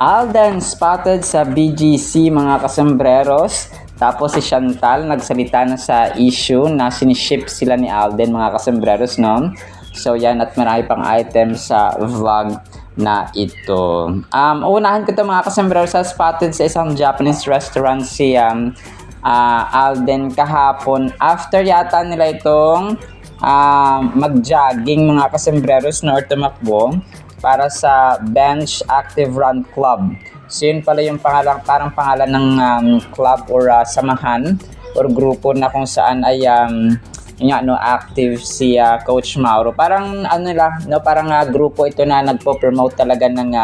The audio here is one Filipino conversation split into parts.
Alden spotted sa BGC mga kasembreros. Tapos si Chantal nagsalita na sa issue na siniship sila ni Alden mga kasembreros, no? So yan, at marami pang items sa vlog na ito. Unahan ko ito mga kasembreros, sa spotted sa isang Japanese restaurant si Alden kahapon. After yata nila itong mag-jogging mga kasembreros na or tumakbo para sa Bench Active Run Club. So yun pala yung pangalan, parang pangalan ng club or samahan or grupo na kung saan ay active si Coach Mauro. Parang parang grupo ito na nagpo-promote talaga ng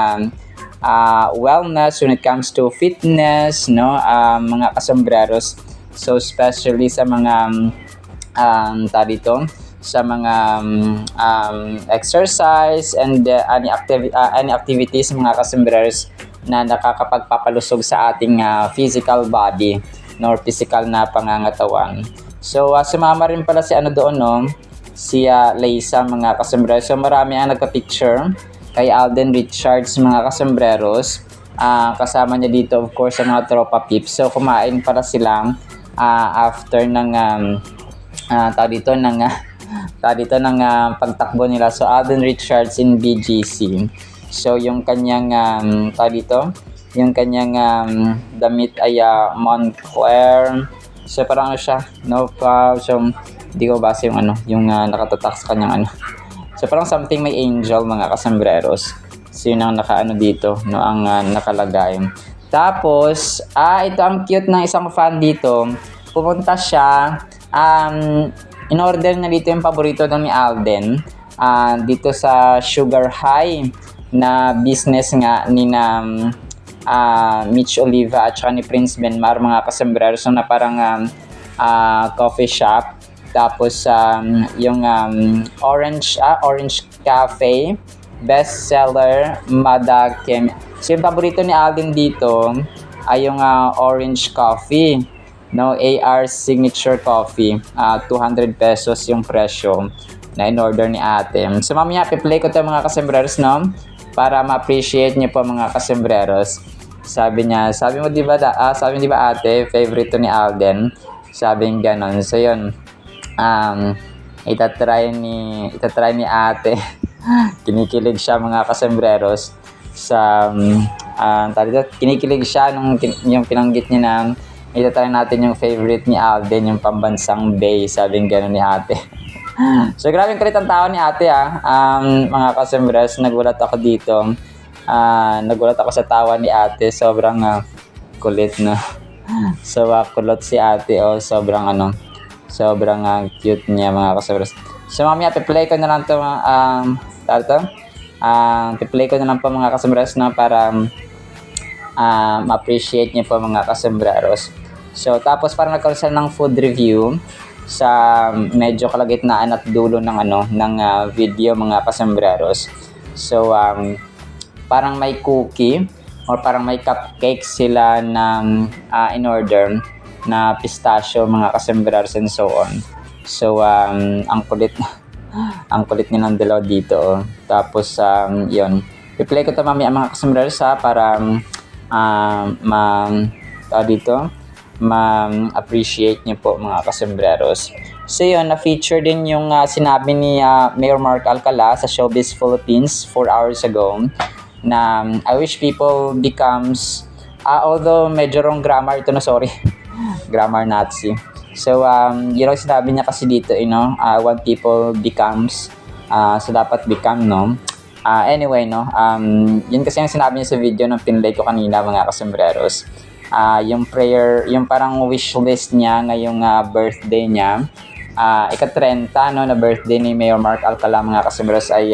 wellness when it comes to fitness, mga kasembreros. So especially sa mga sa mga exercise and any activities mga kasembreros na nakakapagpapalusog sa ating physical body or physical na pangangatawan. So sumama rin pala si doon, si Leisa mga kasembreros. So marami ang nagka-picture kay Alden Richards mga kasembreros. Kasama niya dito of course sa mga tropa pips. So kumain pala sila after ng pagtakbo nila. So Alden Richards in BGC. So yung kanyang yung kanyang damit ay Montclair. So parang siya, so hindi ko basa yung nakatatak sa kanyang So parang something may angel mga kasembreros. So yun ang dito, ang nakalagay. Tapos ito ang cute ng isang fan dito. Pumunta siya, in-order na dito yung paborito ni Alden dito sa Sugar High na business nga ni Mitch Oliva at saka ni Prince Benmar mga kasembreros, na parang coffee shop. Tapos yung Orange Cafe bestseller Madakem. So yung paborito ni Alden dito ay yung orange coffee, AR signature coffee. 200 pesos yung presyo na in-order ni ate. So mamaya i-play ko ito mga kasembreros, para ma-appreciate niyo po mga kasembreros. Sabi mo di ba ate, favorite to ni Alden? Sabi ng ganon. So yun, itatry ni ate. Kinikilig siya mga kasembreros sa kinikilig siya nung yung pinanggit niya na itatry natin yung favorite ni Alden, yung pambansang bay. Sabi ng ganon ni ate. So grabe kulit ang tao ni ate mga kasembreros. Nagulat ako dito. Nagulat ako sa tawa ni ate. Sobrang kulit na. So kulot si ate. Sobrang cute niya mga kasembreros. So mamaya piplay ko na lang ito piplay ko na lang po mga kasembreros para ma-appreciate niyo po mga kasembreros. So tapos parang nagkaroon ng food review sa medyo kalagitnaan at dulo ng video mga kasembreros. So parang may cookie or parang may cupcake sila ng in-order na pistachio mga kasembreros and so on. So ang kulit nilang dalawa dito. Tapos yun, i-play ko ito mamaya mga kasembreros para ma-appreciate niyo po mga kasembreros. So yun, na-feature din yung sinabi ni Mayor Mark Alcala sa Showbiz Philippines 4 hours ago na I wish people becomes although medyo wrong grammar ito sorry grammar Nazi. So sinabi niya kasi dito want people becomes so dapat become anyway yun kasi yung sinabi niya sa video ng pinlay ko kanina mga kasembreros. Yung prayer, yung parang wish list niya ngayong birthday niya, ika-30 na birthday ni Mayor Mark Alcala mga kasembreros ay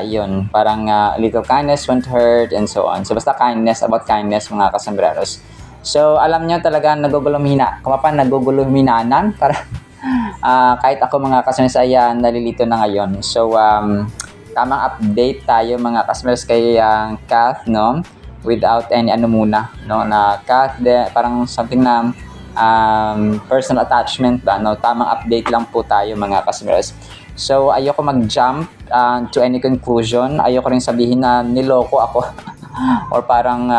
yun, parang little kindness won't hurt and so on. So basta about kindness mga kasembreros. So alam niyo talaga naguguluminanan para kahit ako mga kasembreros ay nalilito na ngayon. So tamang update tayo mga kasembreros kay Kath without any na Kath parang something na personal attachment ba tamang update lang po tayo mga kasembreros. So, ayoko mag-jump to any conclusion. Ayoko rin sabihin na niloko ako. Or parang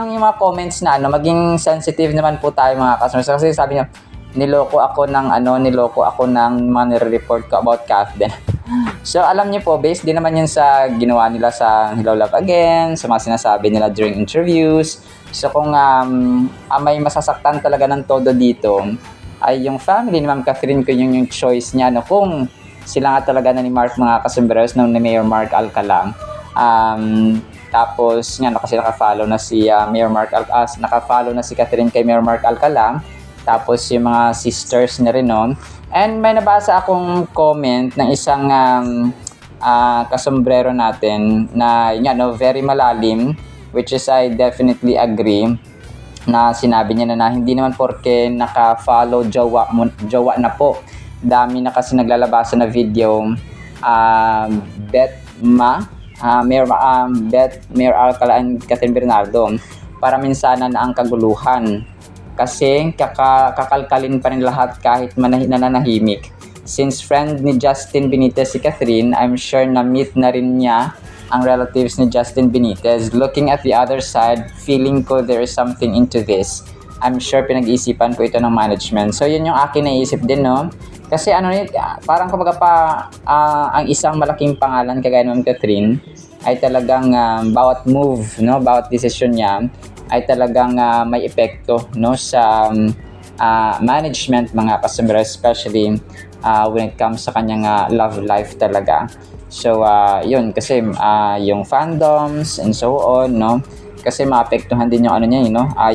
yung mga comments na maging sensitive naman po tayo mga customers. Kasi sabi niya, niloko ako ng mga nire-report ko about Kathleen. So, alam niyo po, based din naman yun sa ginawa nila sa Hello Love Again, sa mga sinasabi nila during interviews. So, kung may masasaktan talaga ng todo dito, ay yung family ni Ma'am Catherine ko yung choice niya, kung sila nga talaga na ni Mark mga kasombrero, ni Mayor Mark Alcala. Tapos, kasi nakafollow na si Mayor Mark nakafollow na si Catherine kay Mayor Mark Alcala. Tapos, yung mga sisters na rin, no? And may nabasa akong comment ng isang kasombrero natin na very malalim, which is I definitely agree, na sinabi niya na hindi naman porke naka-follow jowa na po. Dami na kasi naglalabasan na video, Mayor Alcala and Catherine Bernardo, para minsanan na ang kaguluhan. Kasi kakalkalin pa rin lahat kahit nananahimik. Since friend ni Justin Benitez si Catherine, I'm sure na-meet na rin niya ang relatives ni Justin Benitez. Looking at the other side, feeling ko there is something into this. I'm sure pinag-iisipan ko ito ng management. So yun yung akin naisip din, no? Kasi parang kumbaga ang isang malaking pangalan kagaya ng Catherine ay talagang bawat move, no, bawat decision niya ay talagang may epekto, no, sa management mga kasombrero, especially when it comes sa kanyang love life talaga. So yun kasi yung fandoms and so on, no, kasi maapektuhan din yung niya,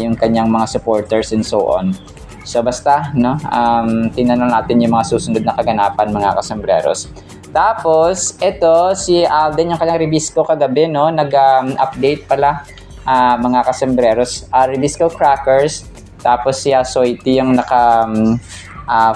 yung kanyang mga supporters and so on. So basta, no, tingnan natin yung mga susunod na kaganapan mga kasombreros. Tapos ito si Alden, yung kanyang Ribisco kagabi, no, nag-update pala mga kasombreros, Ribisco crackers. Tapos si Soiti yung naka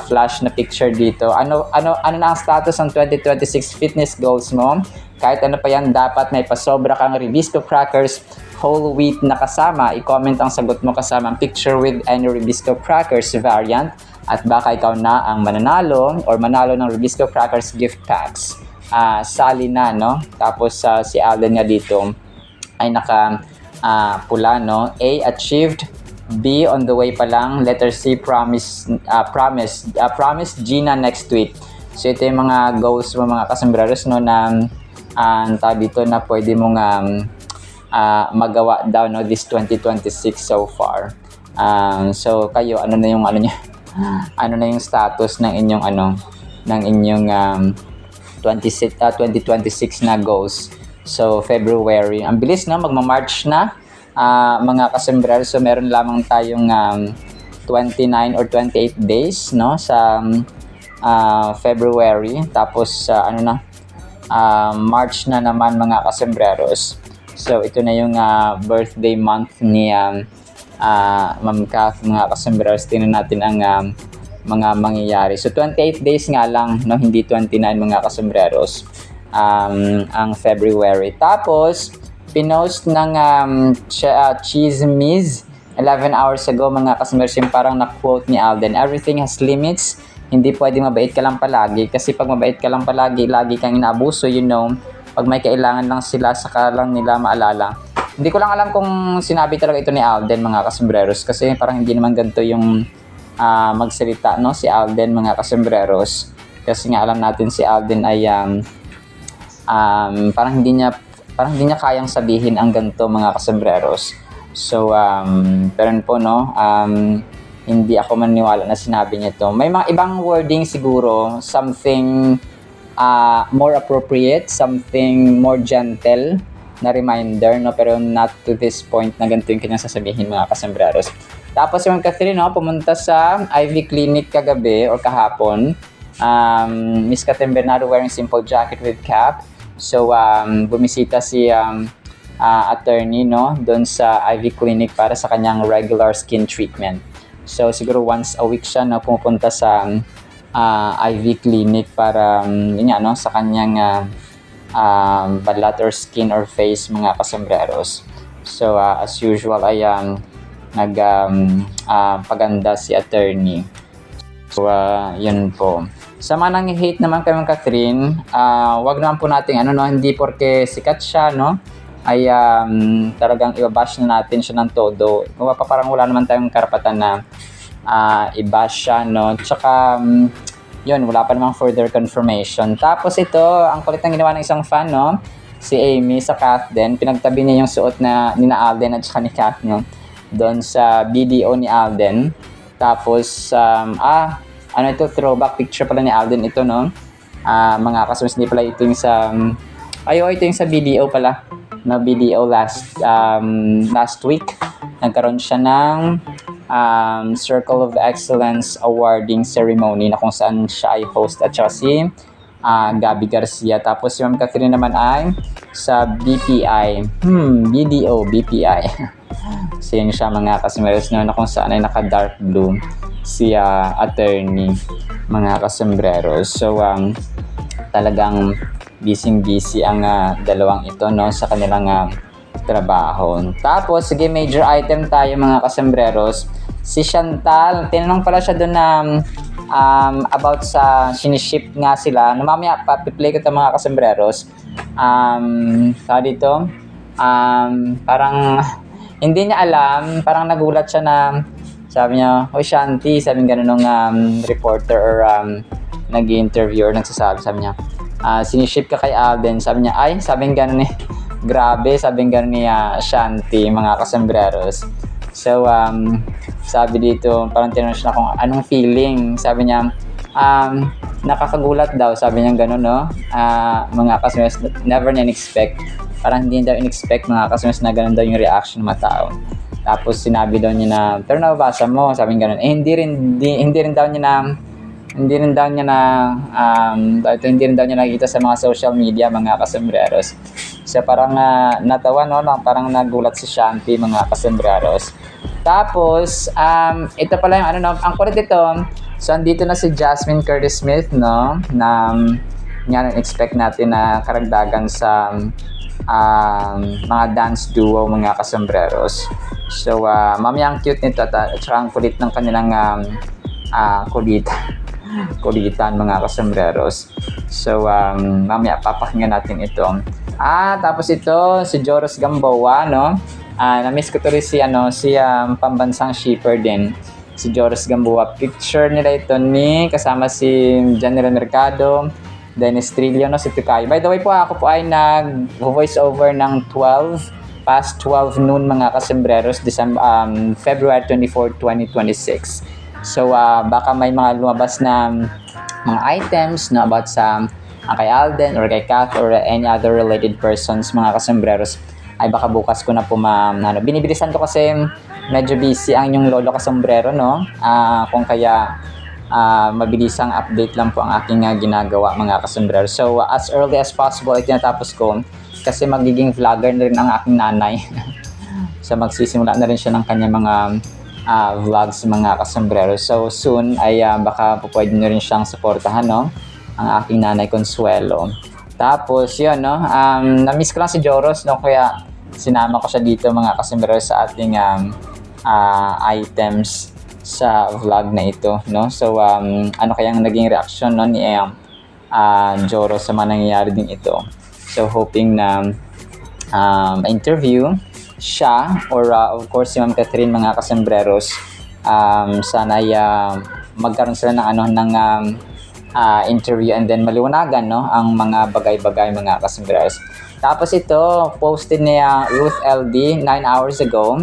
flash na picture dito. Ano na ang status ng 2026 fitness goals mo? Kahit ano pa yan, dapat may pasobra kang Ribisco crackers whole wheat na kasama. I-comment ang sagot mo kasama ang picture with any Ribisco crackers variant, at baka ikaw na ang manalo ng Ribisco crackers gift packs. Sali na, no? Tapos si Alden nga dito ay naka pula, no? A, achieved. B, on the way pa lang. Letter C, promise Gina next week. So ito yung mga goals mo mga kasombreros, no, na dito na pwede mong magawa daw, no, this 2026 so far. So kayo, ano na yung status ng inyong ng inyong 2026 na goals. So February, ang bilis, no, magma-March na mga kasombreros. So meron lamang tayong 29 or 28 days, no, sa February. Tapos March na naman mga kasombreros. So ito na yung birthday month ni Ma'am Kath mga kasombreros. Tingnan natin ang mga mangyayari. So 28 days nga lang, no, hindi 29 mga kasombreros, ang February. Tapos pinost ng Chismiz 11 hours ago mga kasombreros, yung parang na-quote ni Alden, everything has limits. Hindi pwede mabait ka lang palagi, kasi pag mabait ka lang palagi, lagi kang inaabuso, pag may kailangan lang sila, saka lang nila maalala. Hindi ko lang alam kung sinabi talaga ito ni Alden mga kasombreros, kasi parang hindi naman ganito yung magsalita, no, si Alden mga kasombreros. Kasi nga alam natin si Alden ay parang hindi niya kayang sabihin ang ganito mga kasombreros. So pero po, no, hindi ako maniwala na sinabi niya to. May mga ibang wording siguro, something more appropriate, something more gentle na reminder, no, pero not to this point na ganito yung kanyang sasabihin mga kasombreros. Tapos yung Catherine, no, pumunta sa Ivy Clinic kagabi or kahapon. Miss Catherine Bernardo wearing simple jacket with cap. So bumisita si attorney, no, doon sa Ivy Clinic para sa kanyang regular skin treatment. So siguro once a week siya, no, pumupunta sa Ivy Clinic para no, sa kanyang balat or skin or face mga kasombreros. So as usual ay paganda si attorney. So yun po. Sa mga nang-hate naman kay Ma'am Catherine, wag naman po nating hindi porke sikat siya, no, ay talagang ibabash na natin siya ng todo. Parang wala naman tayong karapatan na i-bash siya, no. Tsaka yun, wala pa namang further confirmation. Tapos ito, ang kulit ng ginawa ng isang fan, no, si Amy sa Kath din, pinagtabi niya yung suot na ni Alden at saka ni Kath, no, doon sa BDO ni Alden. Tapos ito, throwback picture pala ni Alden ito, no. Mga customers, hindi pala ito yung sa ito yung sa BDO pala, na BDO last week. Nagkaroon siya ng Circle of Excellence awarding ceremony na kung saan siya ay host at saka si Gabby Garcia. Tapos si Ma'am Catherine naman ay sa BPI. BDO, BPI. So yun siya mga kasombrero, na kung saan ay naka-dark blue si attorney, mga kasombrero. So talagang busy ang dalawang ito, no, sa kanilang trabaho. Tapos, sige, major item tayo mga kasembreros. Si Chantal, tinanong pala siya doon na about sa siniship nga sila. Mamaya, papiplay ko ito mga kasembreros. Dito, parang hindi niya alam, parang nagulat siya na sabi niya, "Hoy Shanti," sabi nga nung reporter or nag-interview or nagsasabi, sabi niya, siniship ka kay Alden. Sabi niya, sabi nga gano'n grabe, sabi nga ni Shanti, mga kasembreros. So, sabi dito, parang tinanong siya kung anong feeling. Sabi niya, nakakagulat daw, sabi niya gano'n, no? Mga kasembreros, never niya in-expect. Parang hindi daw in-expect mga kasembreros na gano'n daw yung reaction ng mga tao. Tapos sinabi daw niya na, pero nababasa mo, sabi nga gano'n. Hindi rin daw niya nakita sa mga social media, mga kasembreros. So parang natawa, no, parang nagulat si Shanti, mga kasembreros. Tapos ito pala yung ang kulit ito. So andito na si Jasmine Curtis Smith, no, na expect natin na karagdagan sa mga dance duo, mga kasembreros. So mamaya ang cute nito at saka ang kulit ng kanilang kulitan, mga kasembreros. So mamaya papakinggan natin ito. Tapos ito si Joros Gamboa, no. Na-miss ko to rin si pambansang shipper din, si Joros Gamboa. Picture nila ito kasama si General Mercado, Dennis Trillo, no, si Tukayo. By the way po, ako po ay nag-voice over ng past 12 noon, mga kasembreros, February 24, 2026. So baka may mga lumabas na mga items na about sa kay Alden or kay Kath or any other related persons, mga kasembreros, ay baka bukas ko na po binibilisan ko kasi medyo busy ang yung lolo kasombrero, no. Kung kaya mabilisang update lang po ang aking ginagawa, mga kasombrero. So as early as possible ay tinatapos ko kasi magiging vlogger na rin ang aking nanay. So magsisimula na rin siya ng kanyang mga vlogs, mga kasombrero. So soon ay baka po pwede nyo rin siyang supportahan, no, ang aking nanay Consuelo. Tapos yun, no, na-miss ko lang si Joros, no, kaya sinama ko siya dito, mga kasombrero, sa ating items sa vlog na ito, no. So ano kayang naging reaction, no, ni Joros sa mga nangyayari din ito. So hoping na ma-interview siya or of course si Ma'am Catherine, mga kasembreros. Sana ay magkaroon sila ng interview and then maliwanagan, no, ang mga bagay-bagay, mga kasembreros. Tapos ito, posted niya Ruth LD 9 hours ago.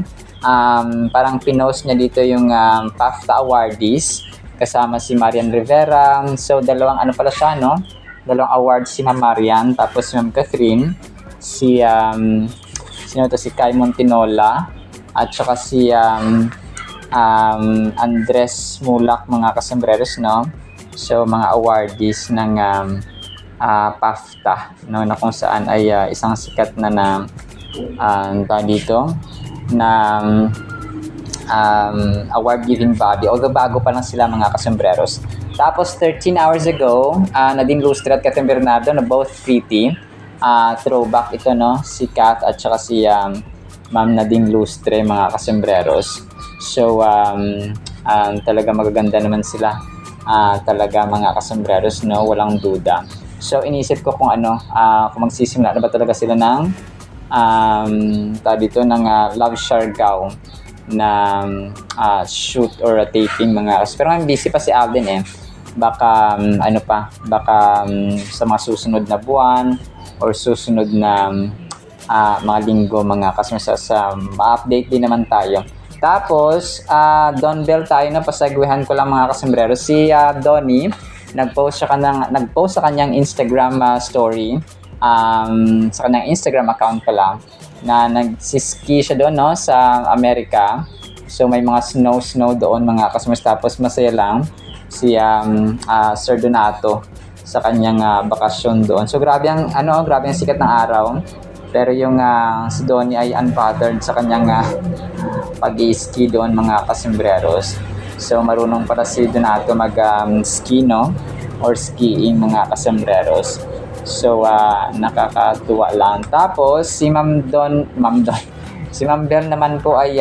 Parang pinost niya dito yung PAFTA awardees kasama si Marian Rivera. So dalawang pala siya, no, dalawang awards si Ma'am Marian, tapos si Ma'am Catherine, si Kai Montinola at saka si Andres Mulak, mga kasembreros, no. So mga awardees ng PAFTA, no, na kung saan ay isang sikat na dito na award giving body, although bago pa lang sila, mga kasembreros. Tapos 13 hours ago, Nadine Lustre at Catherine Bernardo, na both pretty. Throwback ito, no, si Kath at saka si Ma'am Nadine Lustre, mga kasembreros. So talaga magaganda naman sila talaga mga kasombreros, no? Walang duda. So, inisip ko kung kung magsisimula na ba talaga sila ng dito ng Love Siargao na shoot or taping mga kasi. Pero busy pa si Alden eh. Baka baka sa mga susunod na buwan or susunod na mga linggo mga kasama sa ma-update din naman tayo. Tapos, Don Bell tayo na pasagwihan ko lang mga kasombrero. Si Donnie, nag-post sa kanyang Instagram story, sa kanyang Instagram account pala, na nagsiski siya doon no, sa Amerika. So, may mga snow doon mga kasombrero. Tapos, masaya lang si Sir Donato sa kanyang bakasyon doon. So, grabe ang sikat ng araw. Pero yung si Donnie ay unbothered sa kanyang pag-ski doon mga kasombreros. So marunong para si Donato mag-ski no? Or skiing mga kasombreros. So nakakatuwa lang. Tapos si si Ma'am Bell naman po ay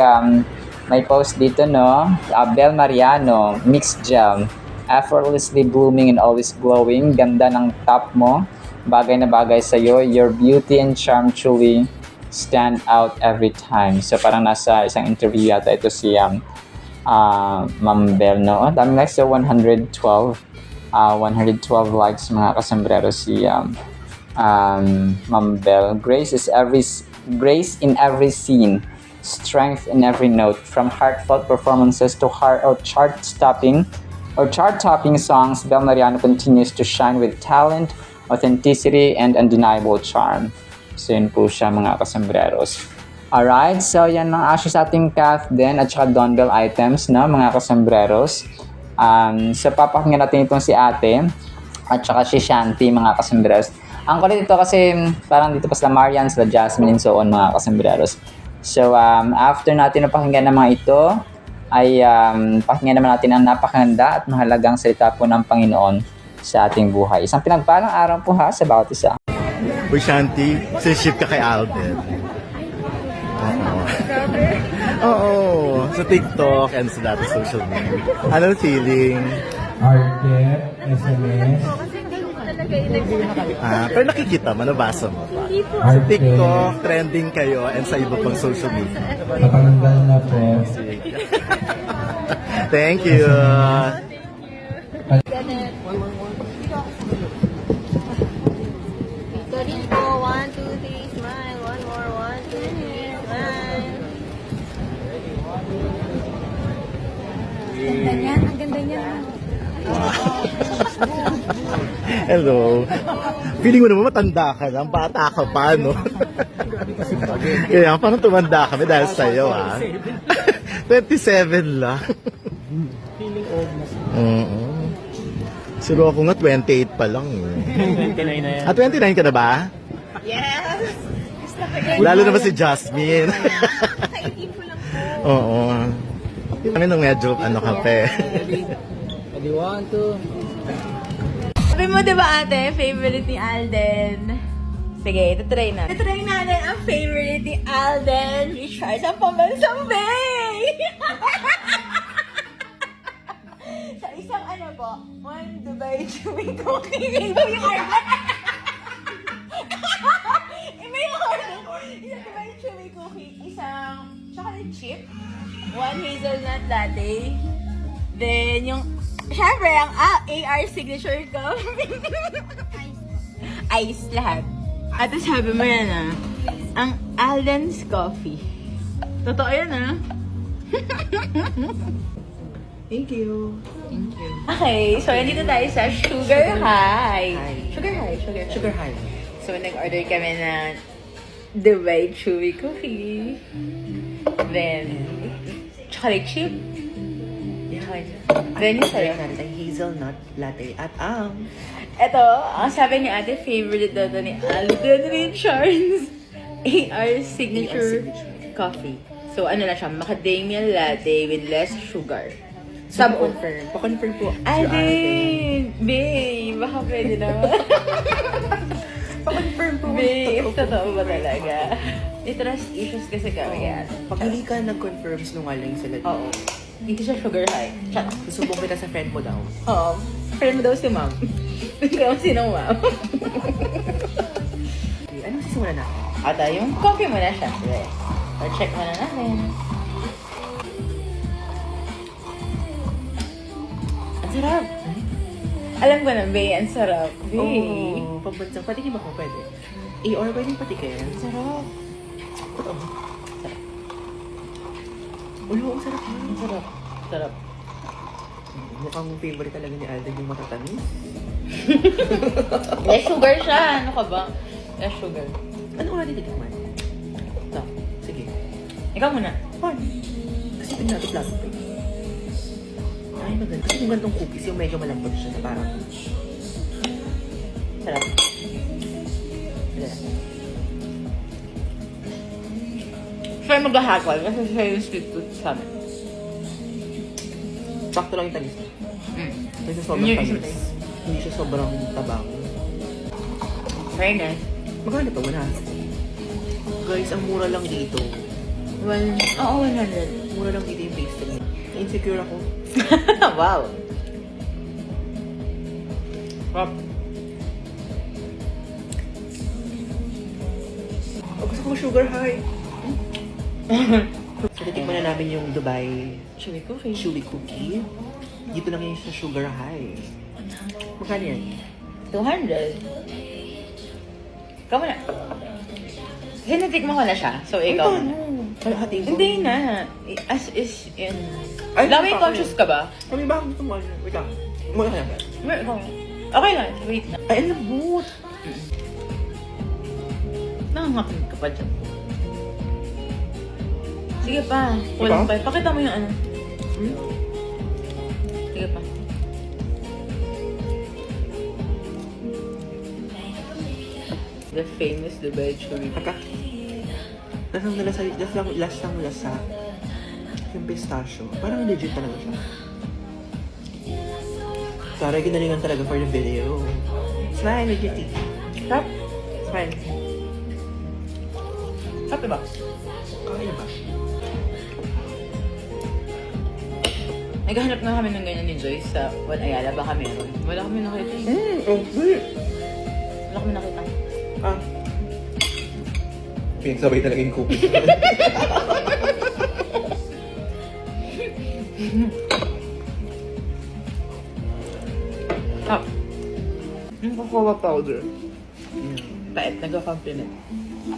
may post dito no? Bell Mariano, mixed gel. Effortlessly blooming and always glowing. Ganda ng top mo. Bagay na bagay sa'yo. Your beauty and charm truly stand out every time. So, parang nasa isang interview yata ito si Ma'am Bell, no? Dami likes, so 112 likes mga kasombrero si Ma'am Bell. Grace in every scene. Strength in every note. From heartfelt performances to chart-topping songs, Bell Mariano continues to shine with talent, authenticity, and undeniable charm. So, yun po siya mga kasombreros. Alright, so yan ang actually sa ating Kath din at saka Don Bell items na mga kasombreros. So, papakinggan natin itong si ate at saka si Shanti mga kasombreros. Ang kulit ito kasi parang dito pa sila Marian, sila Jasmine and so on mga kasombreros. So, after natin napakinggan ng mga ito, ay pakinggan naman natin ang napakaganda at mahalagang salita po ng Panginoon sa ating buhay. Isang pinagpalang araw po ha sa bawat isa. Uy, Shanti, siniship ka kay Alden. Oo, sa TikTok and sa dati social media. Anong feeling? Arket, SMS, Pero nakikita mo, nabasa mo pa. Sa TikTok, trending kayo and sa iba pang social media. napangandal na po. Thank you. Sorry po, 1, 2, 3, smile. One more, 1, 2, 3, smile. Ang ganda niyan, ang ganda niyan. Hello. Feeling mo naman matanda ka na, bata ka pa, no? Kaya parang tumanda kami dahil sa'yo, 27 lang. Feeling old na siya. Siguro ako nga 28 pa lang. 29 na yan. 29 ka na ba? Yes! Lalo naman si Jasmine. Naka-18 ko lang po. Oo. Kami nung medyo kape. Ready, 1, 2. Sabi mo diba ate, favorite ni Alden? Sige, ito-try na. Ito-try natin ang favorite ni Alden. Richard sa Pambansang Bay! Sa isang one Dubai Chewy Cookie. Iba yung order. Iba yung order. Isang Dubai Chewy Cookie. Isang chocolate chip. One hazelnut latte. Then yung, syempre, ang AR signature coffee. Ice lahat. At sabi mo yan ang Alden's Coffee. Totoo yan Thank you. Okay, so nandito tayo sa Sugar High. Sugar High. So nag-order kami ng Dubai Chewy Coffee. Then, chocolate chip. Then yung sa'yo. Hazelnut latte at Ito, ang sabi ni ate, favorite daw ni Alden Richards. AR Signature Coffee. So ano na siya, macadamia latte with less sugar. Pa-confirm. Pa-confirm po. Alden! Babe, baka pwede naman. Pa-confirm po. Babe, totoo ba talaga? May trust issues kasi kami yan. Pag hindi ka nag-confirm, sinungaling sila. Oo. Hindi siya sugar high. Susubong kita sa friend mo daw. Oo. Friend mo daw si ma'am. Hindi ko alam sino ma'am. Anong sisimulan natin? Ata yung coffee mo na syempre. So, check muna natin. Ang sarap. Alam ko na, Bey. Ang sarap. Bey. Oo, pambansang patikim ako pwede. Or pwedeng patikim. Ang sarap. Totoo. Uy, ang sarap yun. Ang sarap. Sarap. Mukhang favorite talaga ni Alden yung matatamis. Less sugar siya. Ano ka ba? Less sugar. Ano oras titikman? Ito. Sige. Ikaw muna. Fun. Kasi tingnan natin plato pa Ay, maganda. Kasi yung ganitong cookies, yung medyo malambot siya na parang... Sarap. Yeah. Siya yung maghahakol kasi siya yung sweet tooth sa amin. Sakto lang yung tamis. Kasi sobrang Yung tamis. tamis. Hindi siya sobrang tabang. Very nice. Magkano to? 100. Guys, ang mura lang dito. Oo, 100. Mura lang dito yung pastry niya. Insecure ako. Wow. Sarap. Oh, gusto ko sugar high. So, titikman na namin yung Dubai Chewy cookie. chewy cookie. Dito lang yung sa sugar high. Magkano yan? 200. Ikaw muna. Kasi natikman ko na siya. So, ikaw. Kalahating ko. Hindi na. As is in... Ay, Laway pa- conscious ka ba? Kami ba gusto mo? Wait lang. Muna ka na. Ikaw. Okay lang. Wait na. Ay, ang lambot. Nangangakin ka pa dyan. Sige pa. Walang pa. Pakita mo yung ano. Sige pa. The famous Dubai Chewy. Taka. Lasang lasa. Yung pistachio. Parang legit talaga siya. Sorry, ginalingan talaga for the video. Smile, legit. Sarap. Smile. Sarap diba? Kaya ba? Naghahanap nga kami ng ganyan ni Joyce sa Juan Ayala. Baka meron. Wala kami nakita eh. Okay. Wala kami nakita. Ah. Pinagsabay talaga yung cookie. Sarap. Yung cocoa powder. Pait. Nagka-compliment.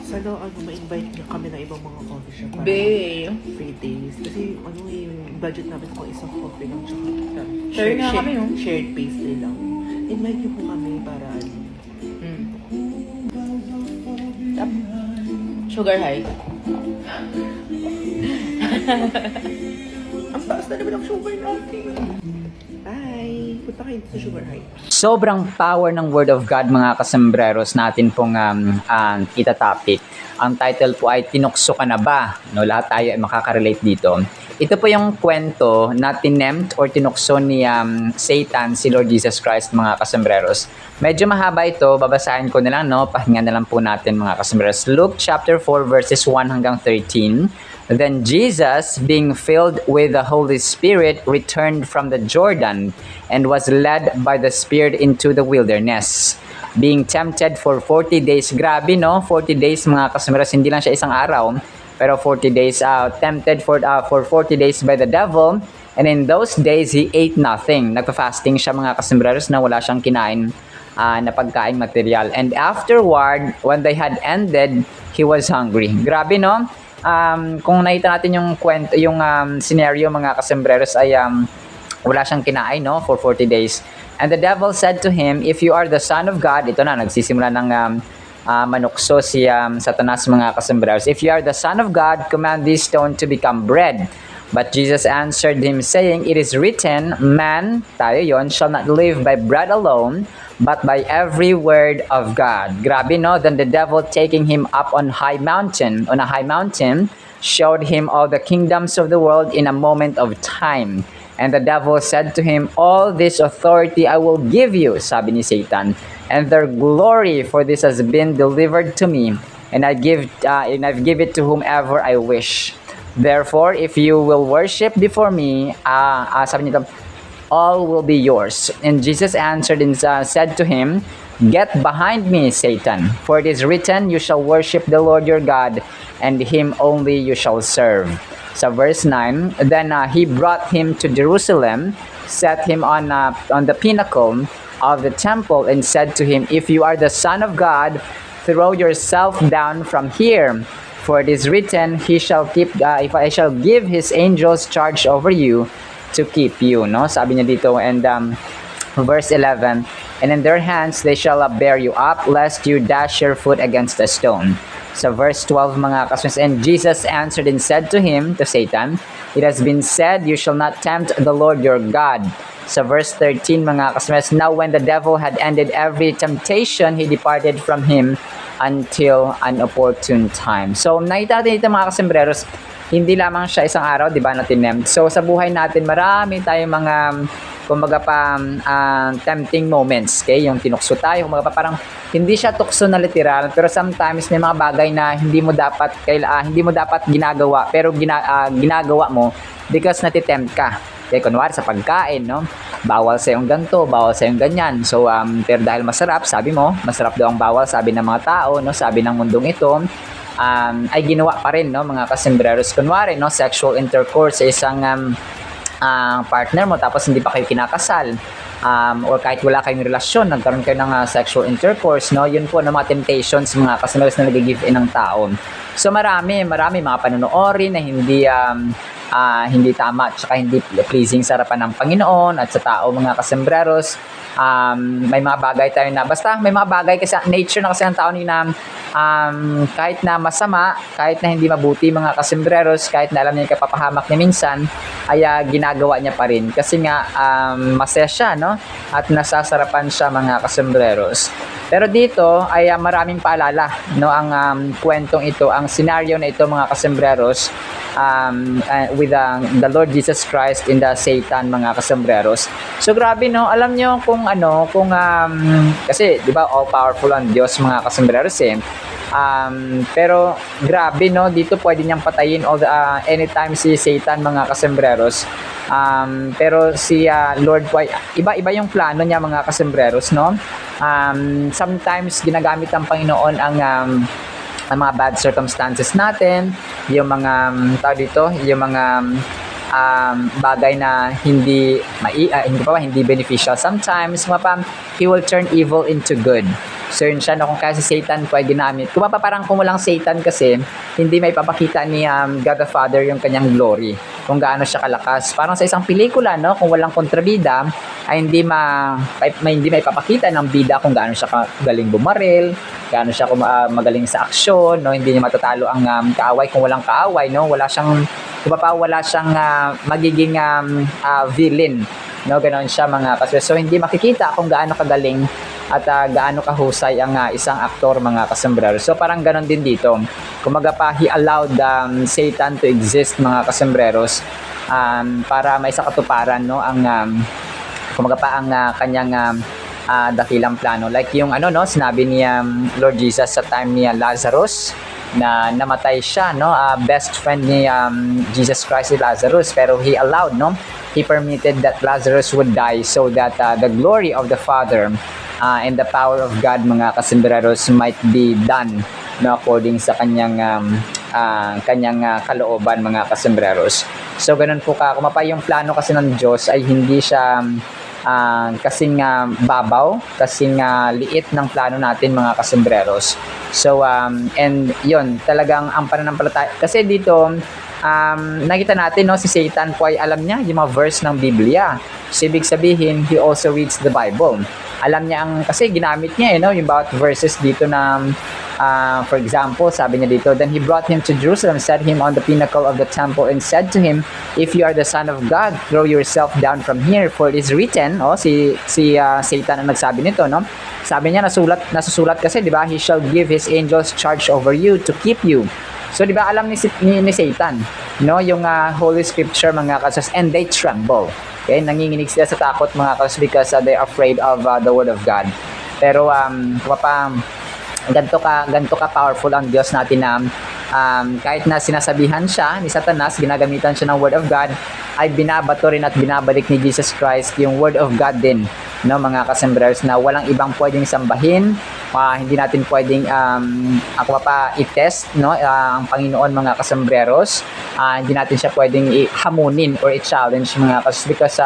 Sana ma-invite niyo kami ng ibang mga coffee shop. para Bae. Free taste. Kasi yung budget namin kung isang coffee lang tsaka Share nga kami, no? shared pastry lang. Invite niyo po kami para Sarap. Sugar high. ang taas na naman ang sugar natin. Bye! Punta kayo sa sugar high. Sobrang power ng Word of God, mga kasembreros, natin pong itatopic. Ang title po ay Tinukso Ka Na Ba? No, lahat tayo ay makakarelate dito. Ito po yung kwento na tinempt or tinukso ni Satan, si Lord Jesus Christ, mga kasembreros. Medyo mahaba ito, babasahin ko na lang, no? Pahinga na lang po natin, mga kasembreros. Luke chapter 4 verses 1 hanggang 13. Then Jesus, being filled with the Holy Spirit, returned from the Jordan and was led by the Spirit into the wilderness, being tempted for 40 days. Grabe, no? 40 days, mga kasembreros. Hindi lang siya isang araw, pero 40 days, tempted for 40 days by the devil. And in those days, he ate nothing. Nagpa-fasting siya, mga kasembreros, na wala siyang kinain na pagkain material. And afterward, when they had ended, he was hungry. Grabe, no? Kung nakita natin yung kwento, yung scenario, mga kasembreros, ay wala siyang kinain, no, for 40 days. And the devil said to him, if you are the Son of God, ito na, nagsisimula ng manukso si Satanas, mga kasembreros. If you are the Son of God, command this stone to become bread. But Jesus answered him, saying, it is written, man, tayo yon, shall not live by bread alone, but by every word of God. Grabe, no? Then the devil, taking him up on a high mountain, showed him all the kingdoms of the world in a moment of time. And the devil said to him, all this authority I will give you, sabi ni Satan, and their glory, for this has been delivered to me, and I've give it to whomever I wish. Therefore, if you will worship before me, sabi nito, all will be yours. And Jesus answered and said to him, get behind me, Satan, for it is written, you shall worship the Lord your God, and him only you shall serve. So verse 9, then he brought him to Jerusalem, set him on the pinnacle of the temple, and said to him, if you are the Son of God, throw yourself down from here. For it is written, he shall keep, if I shall give his angels charge over you to keep you. No? Sabi niya dito, and verse 11, and in their hands they shall bear you up, lest you dash your foot against a stone. So verse 12 mga kasmas, and Jesus answered and said to him, to Satan, it has been said, you shall not tempt the Lord your God. So verse 13 mga kasmas, now when the devil had ended every temptation, he departed from him until an opportune time. So nakita natin ito mga kasembreros, hindi lamang siya isang araw, di ba, na tinempt. So sa buhay natin, marami tayong mga kumbaga pa tempting moments, okay? Yung tinukso tayo, kumbaga pa parang hindi siya tukso na literal, pero sometimes may mga bagay na hindi mo dapat ginagawa, pero ginagawa mo because natitempt ka. Okay, kunwari sa pagkain, no? Bawal sa yung ganto, bawal sa yung ganyan. So pero dahil masarap, sabi mo, masarap daw ang bawal, sabi ng mga tao, no? Sabi ng mundong ito, ay ginawa pa rin, no, mga kasembreros. Kunwari, no, sexual intercourse sa isang partner mo tapos hindi pa kayo kinakasal, or kahit wala kayong relasyon, nagkaroon kayo ng sexual intercourse, no, yun po na mga temptations, mga kasembreros na nag-give in ng tao. So marami mga panonoorin na hindi tama at saka hindi pleasing sa harapan ng Panginoon at sa tao, mga kasembreros. May mga bagay tayo na, basta may mga bagay kasi nature na kasi ng tao ni na kahit na masama, kahit na hindi mabuti, mga kasembreros, kahit na alam niya yung kapapahamak niya minsan, ay ginagawa niya pa rin kasi nga masaya siya, no? At nasasarapan siya, mga kasembreros. Pero dito ay maraming paalala, no, ang kwentong ito, ang scenario na ito, mga kasembreros, with the Lord Jesus Christ and the Satan, mga kasembreros. So grabe, no, alam nyo kung kasi di ba all powerful ang Diyos, mga kasembreros, pero grabe, no, dito pwede niyang patayin anytime si Satan, mga kasembreros. Pero si Lord po, iba yung plano niya, mga kasembreros, no? Sometimes ginagamit ng Panginoon ang mga bad circumstances natin, yung mga yung mga bagay na hindi beneficial. Sometimes he will turn evil into good. So yun siya, no, kung kaya si Satan po ay ginamit. Kung walang Satan kasi, hindi may papakita ni God the Father yung kanyang glory, kung gaano siya kalakas. Parang sa isang pelikula, no, kung walang kontrabida, ay hindi may papakita ng bida kung gaano siya galing bumaril, gaano siya magaling sa aksyon, no, hindi niya matatalo ang kaaway. Kung walang kaaway, no, wala siyang magiging villain, no, ganoon siya, mga kasembreros. So hindi makikita kung gaano kagaling at gaano kahusay ang isang aktor, mga kasembreros. So parang ganon din dito. Kumaga pa, he allowed Satan to exist, mga kasembreros, para may sa katuparan, no, ang kanyang dakilang plano. Like yung sinabi ni Lord Jesus sa time ni Lazarus na namatay siya, no, best friend ni Jesus Christ si Lazarus, pero he allowed, no, he permitted that Lazarus would die so that the glory of the Father and the power of God, mga kasembreros, might be done, no, according sa kanyang kalooban, mga kasembreros. So ganun po yung plano kasi ng Diyos ay hindi siya kasing babaw, kasing liit ng plano natin, mga kasembreros. So and yun talagang ang pananampalataya kasi dito, nakita natin, no, si Satan po ay alam niya yung mga verse ng Biblia. So ibig sabihin, he also reads the Bible. Alam niya kasi ginamit niya, no, yung bawat verses dito na for example, sabi niya dito, then he brought him to Jerusalem, set him on the pinnacle of the temple, and said to him, if you are the Son of God, throw yourself down from here, for it is written. Si Satan ang nagsabi nito, no? Sabi niya, nasusulat kasi, di ba, he shall give his angels charge over you to keep you. So, di ba, alam ni Satan, no, yung Holy Scripture, mga kasas, and they tremble. Okay, nanginginig sila sa takot, mga kasas, because they are afraid of the Word of God. Pero, ganito ka powerful ang Diyos natin na kahit na sinasabihan siya ni Satanas, ginagamitan siya ng Word of God, ay binabato rin at binabalik ni Jesus Christ yung Word of God din, no, mga kasembreros, na walang ibang pwedeng sambahin, hindi natin pwedeng ako pa i-test, no, ang Panginoon, mga kasembreros. Hindi natin siya pwedeng hamunin or i-challenge, mga kasembreros, because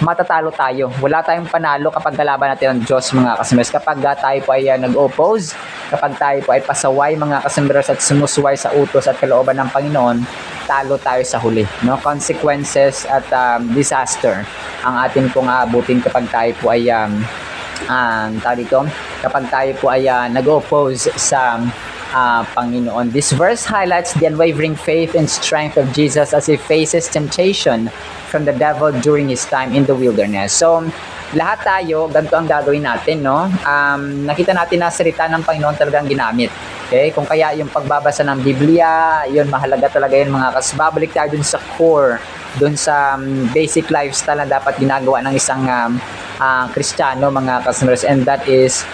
matatalo tayo. Wala tayong panalo kapag kalaban natin ang Diyos, mga kasembreros. Kapag tayo po ay nag-oppose, kapag tayo po ay pasaway, mga kasembreros, at sumusuway sa utos at kalooban ng Panginoon, talo tayo sa huli, no? Consequences at disaster ang atin pong aabutin kapag tayo po ay kapag tayo po ay nag-oppose sa Panginoon. This verse highlights the unwavering faith and strength of Jesus as he faces temptation from the devil during his time in the wilderness. So, lahat tayo, ganito ang gagawin natin, no? Nakita natin na salita ng Panginoon talagang ginamit. Okay? Kung kaya yung pagbabasa ng Biblia, yun, mahalaga talaga yun, mga babalik tayo dun sa core, dun sa basic lifestyle na dapat ginagawa ng isang Kristiyano, mga kasembres, and that is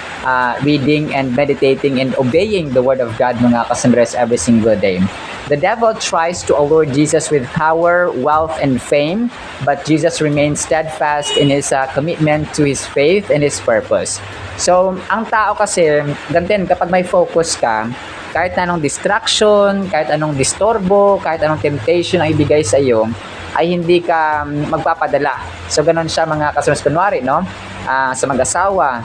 reading and meditating and obeying the Word of God, mga kasembres, every single day. The devil tries to allure Jesus with power, wealth, and fame, but Jesus remains steadfast in his commitment to his faith and his purpose. So, ang tao kasi, gantin, kapag may focus ka, kahit anong distraction, kahit anong disturbo, kahit anong temptation ang ibigay sa iyo, ay hindi ka magpapadala. So, ganun siya, mga kasama. Kunwari, no? Sa mag-asawa,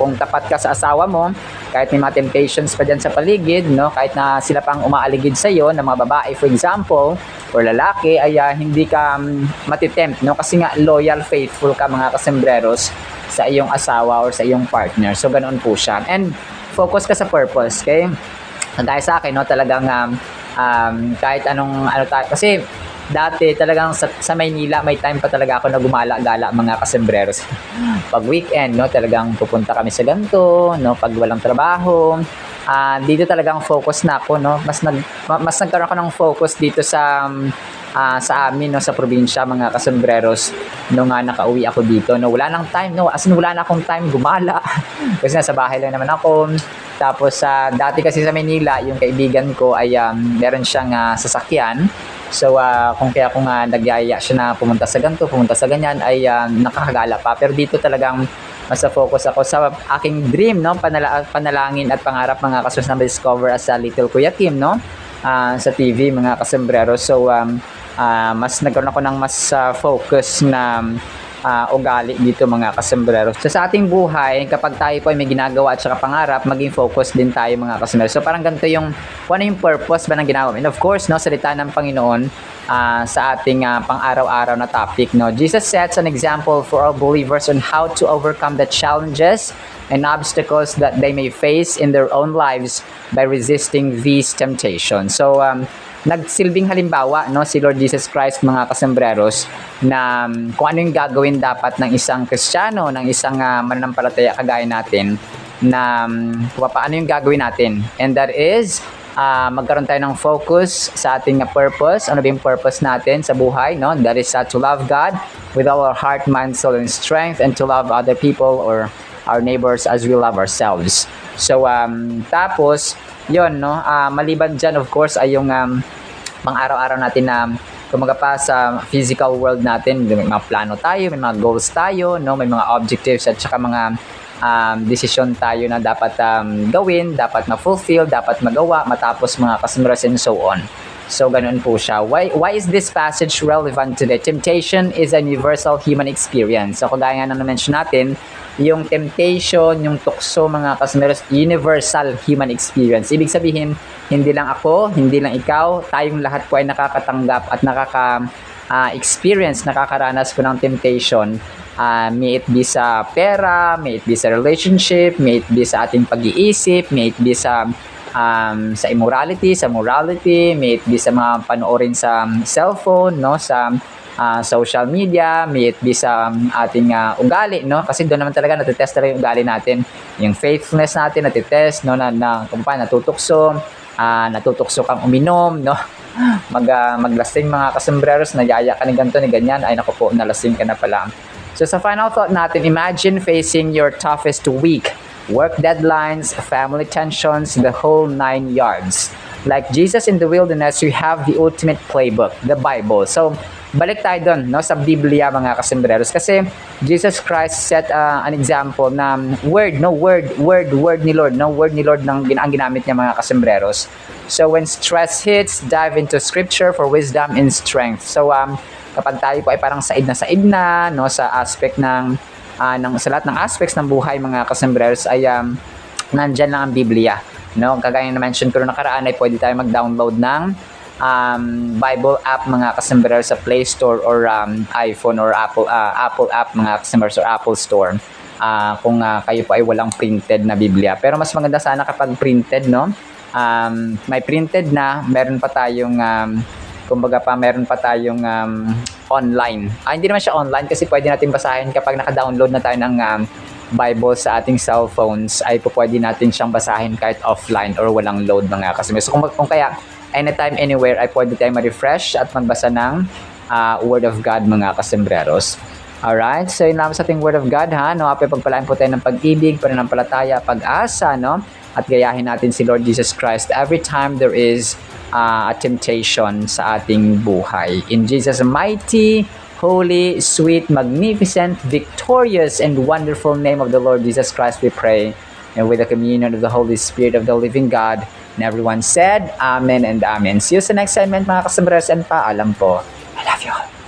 kung tapat ka sa asawa mo, kahit may mga temptations pa dyan sa paligid, no? Kahit na sila pang umaaligid sa iyo, na mga babae, for example, or lalaki, ay hindi ka matitempt, no? Kasi nga, loyal, faithful ka, mga kasembreros, sa iyong asawa or sa iyong partner. So, ganoon po siya. And, focus ka sa purpose, okay? Kagaya sa akin, no? Talagang, kahit anong, kasi, dati talagang sa Maynila, may time pa talaga ako na gumala-gala, mga kasembreros. Pag weekend, no, talagang pupunta kami sa ganito, no, pag walang trabaho. Dito talagang focus na ako, no. Mas nagkaroon ako ng focus dito sa amin, no, sa probinsya, mga kasembreros, nung nakauwi ako dito, no. Wala nang time, no. As in, wala na akong time gumala. Kasi nasa bahay lang naman ako. Tapos dati kasi sa Maynila, yung kaibigan ko ay meron siyang sasakyan. So, kung kaya kung nagyaya siya na pumunta sa ganito, pumunta sa ganyan, ay nakakagala pa. Pero dito talagang mas focus ako sa aking dream, no? Panalangin at pangarap, mga kasus, na discover as a little Kuya Kim, no? Sa TV, mga kasembrero. So, mas nagkaroon ako ng mas focus na ugali dito, mga kasembrero. So, sa ating buhay, kapag tayo po ay may ginagawa at saka pangarap, maging focus din tayo, mga kasembrero. So, parang ganito yung, kung ano yung purpose ba ng ginagawa. And of course, no, salita ng Panginoon sa ating pang-araw-araw na topic, no. Jesus sets an example for all believers on how to overcome the challenges and obstacles that they may face in their own lives by resisting these temptations. So, nagsilbing halimbawa, no, si Lord Jesus Christ, mga kasembreros, na kung ano yung gagawin dapat ng isang Kristiyano, ng isang mananampalataya kagaya natin, na paano yung gagawin natin. And that is, magkaroon tayo ng focus sa ating purpose. Ano ba yung purpose natin sa buhay, no? That is to love God with all our heart, mind, soul, and strength, and to love other people or our neighbors as we love ourselves. So, tapos, yun, no? Maliban dyan, of course, ay yung pang-araw-araw natin na kumaga pa sa physical world natin. May mga plano tayo, may mga goals tayo, no? May mga objectives at saka mga desisyon tayo na dapat gawin, dapat ma-fulfill, dapat magawa, matapos, mga kasembreros, and so on. So, ganun po siya. Why is this passage relevant today? Temptation is a universal human experience. So, kagaya nga na na-mention natin, yung temptation, yung tukso, mga kasembreros, universal human experience. Ibig sabihin, hindi lang ako, hindi lang ikaw, tayong lahat po ay nakakatanggap at nakaka-experience, nakakaranas po ng temptation. May it be sa pera, may it be sa relationship, may it be sa ating pag-iisip, may it be sa immorality, sa morality, may it be sa mga panoorin sa cellphone, no, sa social media, may it be sa ating ugali, no, kasi doon naman talaga natitest talaga yung ugali natin, yung faithfulness natin natitest, no, kung paano natutukso kang uminom, no, maglasing, mga kasembreros, nagyaya ka ni ganito, ni ganyan, ay naku po, nalasing ka na pala. So, sa final thought natin, imagine facing your toughest week. Work deadlines, family tensions, the whole 9 yards. Like Jesus in the wilderness, we have the ultimate playbook, the Bible. So, balik tayo doon, no, sa Biblia, mga kasembreros. Kasi Jesus Christ set an example na word ni Lord, no, word ni Lord ang ginamit niya, mga kasembreros. So, when stress hits, dive into scripture for wisdom and strength. So, kapag tayo po ay parang said na, no, sa aspect sa lahat ng aspects ng buhay, mga kasembreros, ay nandyan lang ang Biblia. No? Kagaya na mention ko nakaraan, ay pwede tayo mag-download ng Bible app, mga kasembreros, sa Play Store or iPhone or Apple app, mga kasembreros, or Apple Store. Kung kayo po ay walang printed na Biblia. Pero mas maganda sana kapag printed, no? May printed na, meron pa tayong meron pa tayong online. Hindi naman siya online kasi pwede natin basahin kapag naka-download na tayo ng Bible sa ating cellphones, ay pwede natin siyang basahin kahit offline or walang load, mga kasembreros. So kung kaya anytime, anywhere, ay pwede tayong ma-refresh at magbasa ng Word of God, mga kasembreros. Alright, so yun naman sa ating Word of God, ha? No, pagpalaan po tayo ng pag-ibig, pananampalataya, pag-asa, no? At gayahin natin si Lord Jesus Christ every time there is a temptation sa ating buhay. In Jesus' mighty, holy, sweet, magnificent, victorious, and wonderful name of the Lord Jesus Christ we pray. And with the communion of the Holy Spirit of the living God, and everyone said, Amen and Amen. See you sa next segment, mga kasembreros, and paalam po. I love you all.